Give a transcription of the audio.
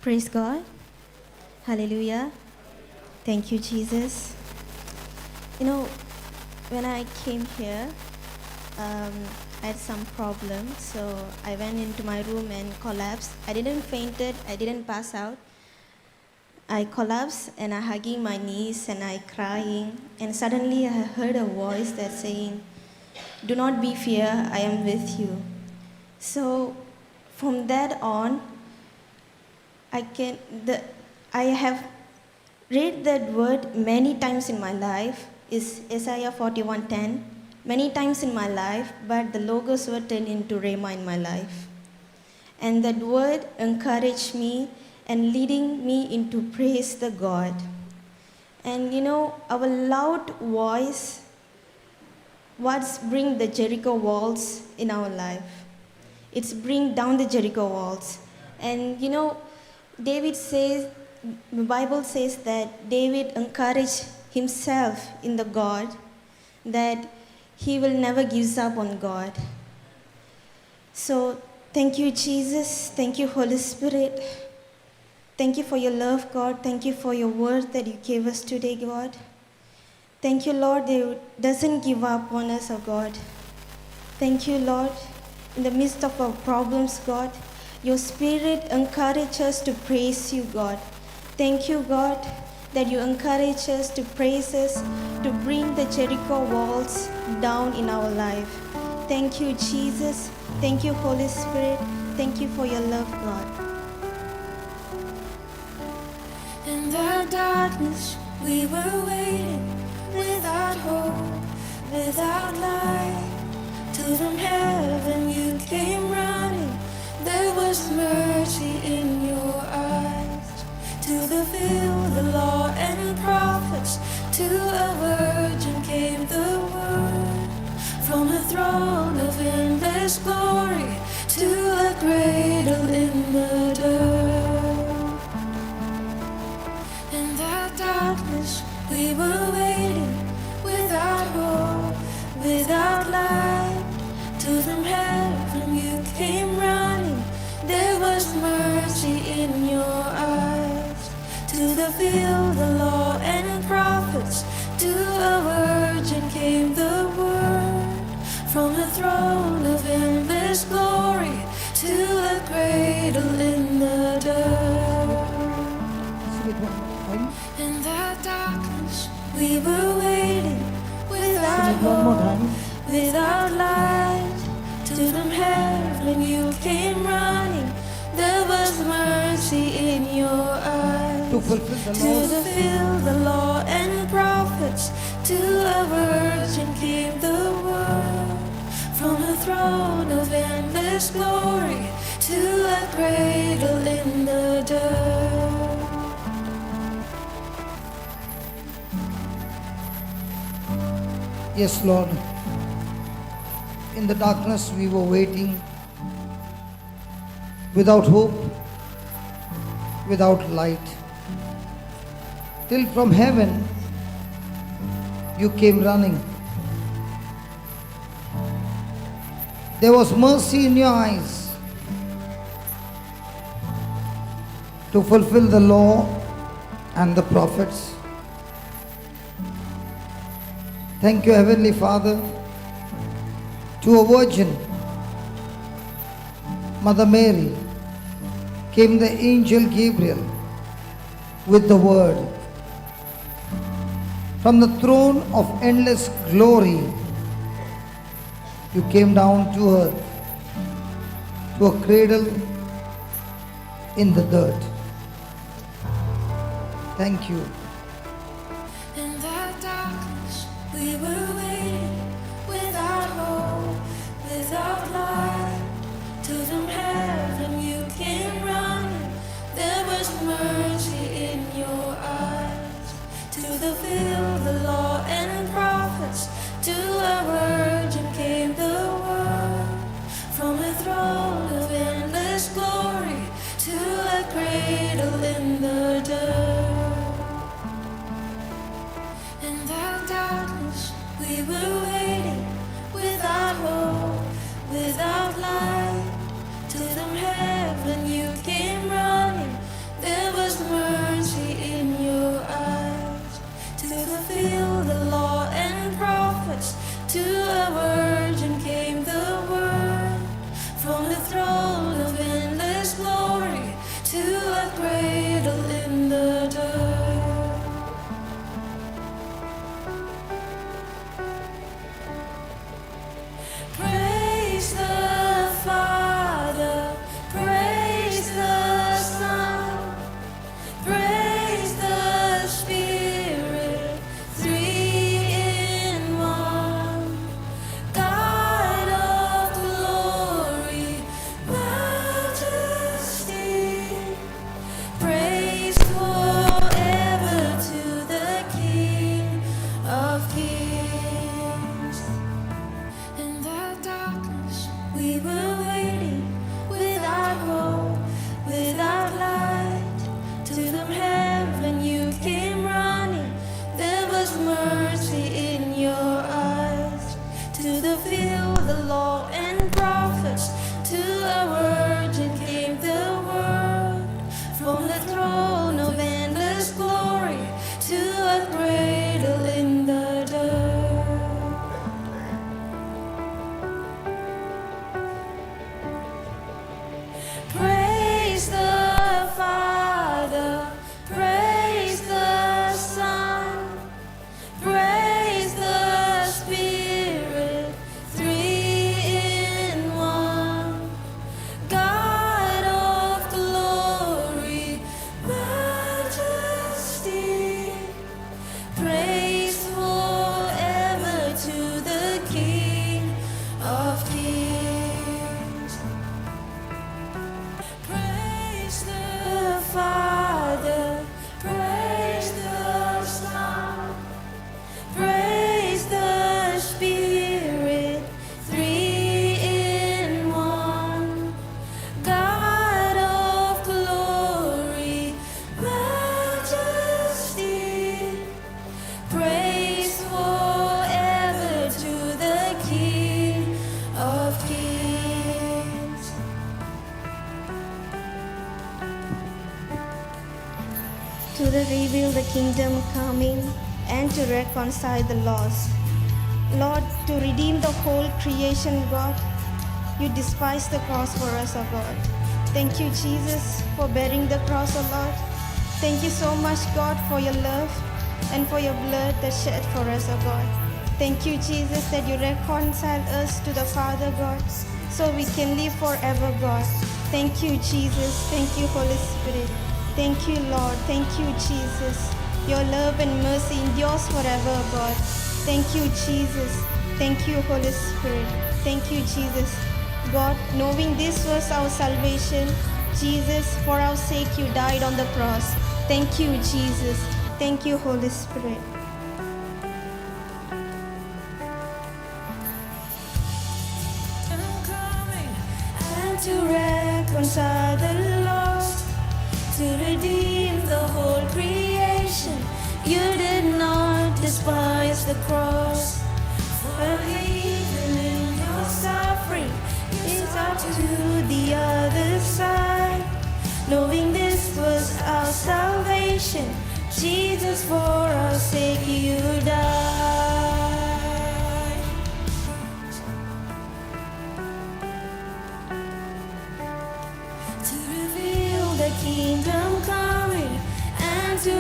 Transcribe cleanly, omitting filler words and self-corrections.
Praise God. Hallelujah. Thank you, Jesus. You know, when I came here, I had some problems, so I went into my room and collapsed. I didn't fainted, I didn't pass out. I collapsed and I hugging my knees and I crying, and suddenly I heard a voice that saying, "Do not be fear, I am with you." So from that on, I have read that word many times in my life. Is Isaiah 41:10. Many times in my life, but the logos were turned into Rhema in my life. And that word encouraged me and leading me into praise the God. And you know, our loud voice, what's bring the Jericho walls in our life. It's bring down the Jericho walls. And you know, David says, the Bible says that David encouraged himself in the God, that he will never give up on God. So thank you, Jesus. Thank you, Holy Spirit. Thank you for your love, God. Thank you for your word that you gave us today, God. Thank you, Lord, that you doesn't give up on us, oh God. Thank you, Lord. In the midst of our problems, God, your Spirit encourages us to praise you, God. Thank you, God, that you encourage us to praise us, to bring the Jericho walls down in our life. Thank you, Jesus. Thank you, Holy Spirit. Thank you for your love, God. In the darkness, we were waiting, without hope, without light. Till from heaven you came running. There was mercy in your eyes. To fulfill the law and prophets, to a virgin came the word. From a throne of endless glory, to a cradle in the dirt. In the darkness, we were waiting, without hope, without light. Till from heaven you came running. There was mercy in your eyes. To fulfill the law and prophets, to a virgin came the word. From the throne of endless glory, to a cradle in the dirt. In the darkness, we were waiting, without hope, without light. Till from heaven you came running. There was mercy in your eyes. To fulfill the law and prophets, to a virgin came the word. From the throne of endless glory, to a cradle in the dirt. Yes, Lord. In the darkness we were waiting, without hope, without light. Till from heaven you came running. There was mercy in your eyes to fulfill the law and the prophets. Thank you, Heavenly Father. To a virgin, Mother Mary, came the angel Gabriel with the word. From the throne of endless glory, you came down to earth, to a cradle in the dirt. Thank you. In the darkness, we were waiting, without hope, without light. Till from heaven you came running. There was mercy in your eyes. To fulfill the law and prophets, to a virgin came the word. From a throne of endless glory, to a cradle in the dirt. In the darkness, we were waiting, without hope, without light. Till from heaven you came running. reveal the kingdom coming and to reconcile the lost. Lord, to redeem the whole creation, God, you despised the cross for us, oh God. Thank you, Jesus, for bearing the cross, oh Lord. Thank you so much, God, for your love and for your blood that shed for us, oh God. Thank you, Jesus, that you reconcile us to the Father, God, so we can live forever, God. Thank you, Jesus. Thank you, Holy Spirit. Thank you, Lord. Thank you, Jesus. Your love and mercy endures forever, God. Thank you, Jesus. Thank you, Holy Spirit. Thank you, Jesus. God, knowing this was our salvation, Jesus, for our sake you died on the cross. Thank you, Jesus. Thank you, Holy Spirit. I'm coming and to reconcile the lost, to redeem the whole creation. You did not despise the cross, for even in your suffering, it's up to the other side. Knowing this was our salvation, Jesus, for our sake you died. To reveal the kingdom coming and to